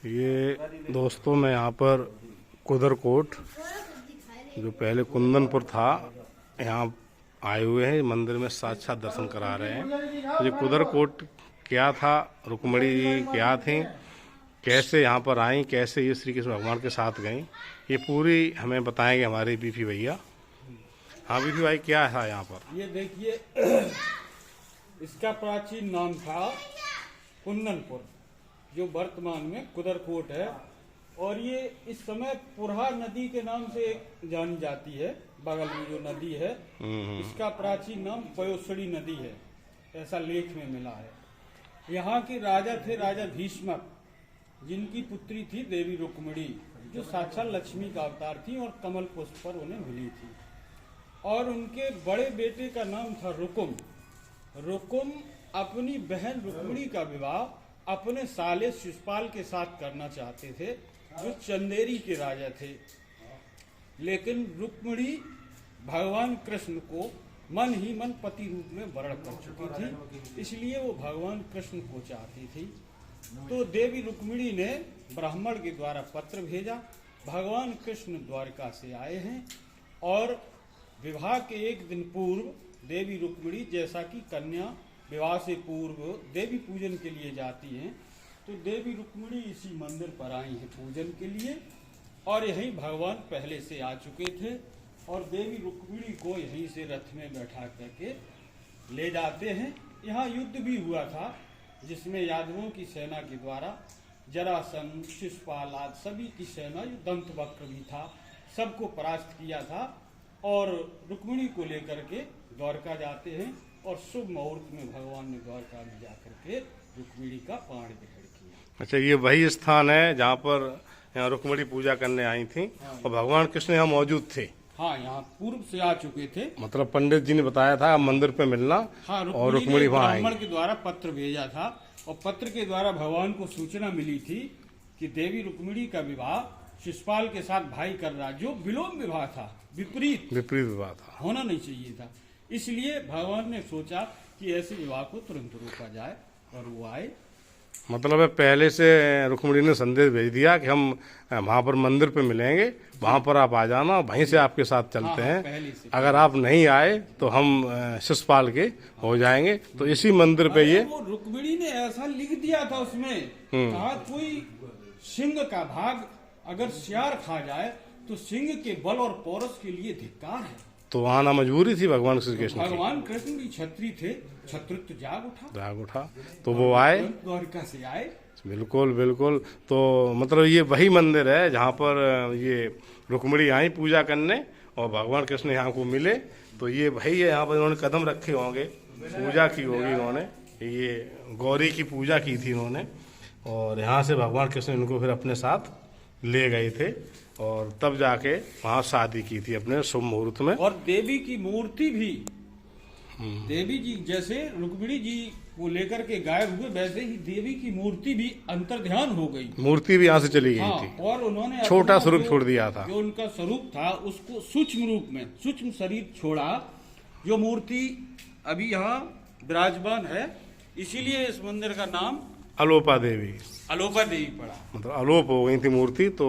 ये दोस्तों मैं यहाँ पर कुदरकोट जो पहले कुंदनपुर था यहाँ आए हुए हैं, मंदिर में साक्षात दर्शन करा रहे हैं। ये कुदरकोट क्या था, रुक्मिणी जी क्या थी, कैसे यहाँ पर आई, कैसे ये श्री कृष्ण भगवान के साथ गई, ये पूरी हमें बताएंगे हमारे बीपी भैया। हाँ बीपी भाई, क्या था यहाँ पर? ये देखिए, इसका प्राचीन नाम था कुंदनपुर, जो वर्तमान में कुदरकोट है, और ये इस समय पुरहा नदी के नाम से जानी जाती है। बगल में जो नदी है इसका प्राचीन नाम पयोसड़ी नदी है, ऐसा लेख में मिला है। यहाँ के राजा थे राजा भीष्मक, जिनकी पुत्री थी देवी रुक्मिणी, जो साक्षात लक्ष्मी का अवतार थी और कमल पुष्प पर उन्हें मिली थी। और उनके बड़े बेटे का नाम था रुकुम। रुकुम अपनी बहन रुक्मिणी का विवाह अपने साले शिशुपाल के साथ करना चाहते थे, जो चंदेरी के राजा थे। लेकिन रुक्मिणी भगवान कृष्ण को मन ही मन पति रूप में वर्ण कर चुकी थी, इसलिए वो भगवान कृष्ण को चाहती थी। तो देवी रुक्मिणी ने ब्राह्मण के द्वारा पत्र भेजा। भगवान कृष्ण द्वारका से आए हैं और विवाह के एक दिन पूर्व देवी रुक्मिणी, जैसा कि कन्या विवाह से पूर्व देवी पूजन के लिए जाती हैं, तो देवी रुक्मिणी इसी मंदिर पर आई हैं पूजन के लिए। और यहीं भगवान पहले से आ चुके थे और देवी रुक्मिणी को यहीं से रथ में बैठा करके ले जाते हैं। यहाँ युद्ध भी हुआ था, जिसमें यादवों की सेना के द्वारा जरासंध, शिशुपाल आदि सभी की सेना, दंतवक्र भी था, सबको परास्त किया था। और रुक्मिणी को लेकर के द्वारका जाते हैं और शुभ मुहूर्त में भगवान ने द्वारका में जाकर के रुक्मिणी का प्राण ग्रहण किया। अच्छा, ये वही स्थान है जहाँ पर यहाँ रुक्मिणी पूजा करने आई थी। हाँ, और भगवान कृष्ण यहाँ मौजूद थे। हाँ, यहाँ पूर्व से आ चुके थे। मतलब पंडित जी ने बताया था मंदिर पे मिलना। हाँ, और रुक्मिणी वहाँ आई। ब्राह्मण के द्वारा पत्र भेजा था और पत्र के द्वारा भगवान को सूचना मिली थी कि देवी रुक्मिणी का विवाह शिशुपाल के साथ भाई कर रहा, जो विलोम विवाह था, विपरीत विवाह था, होना नहीं चाहिए था। इसलिए भगवान ने सोचा कि ऐसे विवाह को तुरंत रोका जाए और वो आए। मतलब है पहले से रुक्मिणी ने संदेश भेज दिया कि हम वहाँ पर मंदिर पे मिलेंगे, वहाँ पर आप आ जाना, वहीं से आपके साथ चलते हैं। अगर आप नहीं आए तो हम शिशुपाल के हो जाएंगे। तो इसी मंदिर पे ये वो रुक्मिणी ने ऐसा लिख दिया था उसमें, कहा कोई सिंह का भाग अगर सियार खा जाए तो सिंह के बल और पौरस के लिए धिक्कार है। तो आना मजबूरी थी भगवान श्री कृष्ण की। भगवान कृष्ण भी क्षत्रिय थे, क्षत्रित्व जाग उठा तो वो आए, द्वारका से आए। बिल्कुल बिल्कुल। तो मतलब ये वही मंदिर है जहाँ पर ये रुक्मिणी आई पूजा करने और भगवान कृष्ण यहाँ को मिले। तो ये वही है, यहाँ पर इन्होंने कदम रखे होंगे, पूजा की होगी इन्होंने, ये गौरी की पूजा की थी इन्होंने। और यहाँ से भगवान कृष्ण इनको फिर अपने साथ ले गए थे और तब जाके वहाँ शादी की थी अपने शुभ मुहूर्त में। और देवी की मूर्ति भी, देवी जी जैसे रुक्मिणी जी को लेकर के गायब हुए, वैसे ही देवी की मूर्ति भी अंतर्ध्यान हो गई। मूर्ति भी यहाँ से चली गई थी। और उन्होंने छोटा स्वरूप छोड़ दिया था, जो उनका स्वरूप था उसको सूक्ष्म रूप में, सूक्ष्म शरीर छोड़ा। जो मूर्ति अभी यहाँ विराजमान है, इसीलिए इस मंदिर का नाम अलोपा देवी पड़ा, मतलब अलोप हो गई थी मूर्ति। तो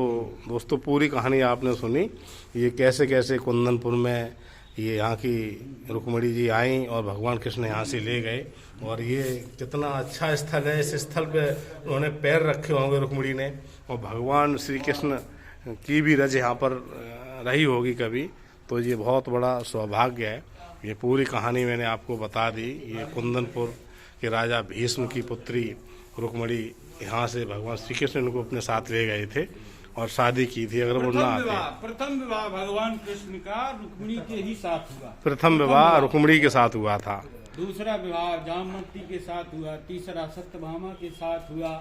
दोस्तों पूरी कहानी आपने सुनी, ये कैसे कैसे कुंदनपुर में ये यहाँ की रुक्मिणी जी आई और भगवान कृष्ण यहाँ से ले गए। और ये कितना अच्छा स्थल है, इस स्थल पे उन्होंने पैर रखे होंगे रुक्मिणी ने, और भगवान श्री कृष्ण की भी रज यहाँ पर रही होगी कभी। तो ये बहुत बड़ा सौभाग्य है। ये पूरी कहानी मैंने आपको बता दी। ये कुंदनपुर के राजा भीष्म की पुत्री रुक्मिणी यहाँ से भगवान श्री कृष्ण इनको अपने साथ ले गए थे और शादी की थी। अगर वो ना आते, प्रथम विवाह भगवान कृष्ण का रुक्मिणी के ही साथ हुआ। प्रथम विवाह रुक्मिणी के साथ हुआ था। दूसरा विवाह जामवती के साथ हुआ, तीसरा सत्यभामा के साथ हुआ,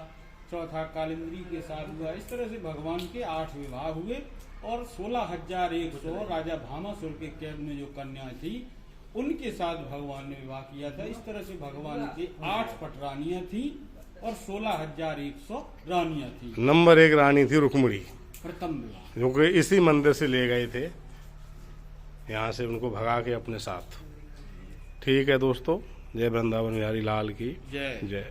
चौथा कालिंदी के साथ हुआ। इस तरह से भगवान के 8 विवाह हुए और 16,100 राजा भामासुर के कैद में जो कन्या थी उनके साथ भगवान ने विवाह किया था। इस तरह से भगवान के 8 पटरानियां थी और 16,100 रानियां थी। नंबर 1 रानी थी रुक्मिणी, प्रथम विवाह, जो कि इसी मंदिर से ले गए थे, यहाँ से उनको भगा के अपने साथ। ठीक है दोस्तों, जय वृंदावन बिहारी लाल की जय। जय।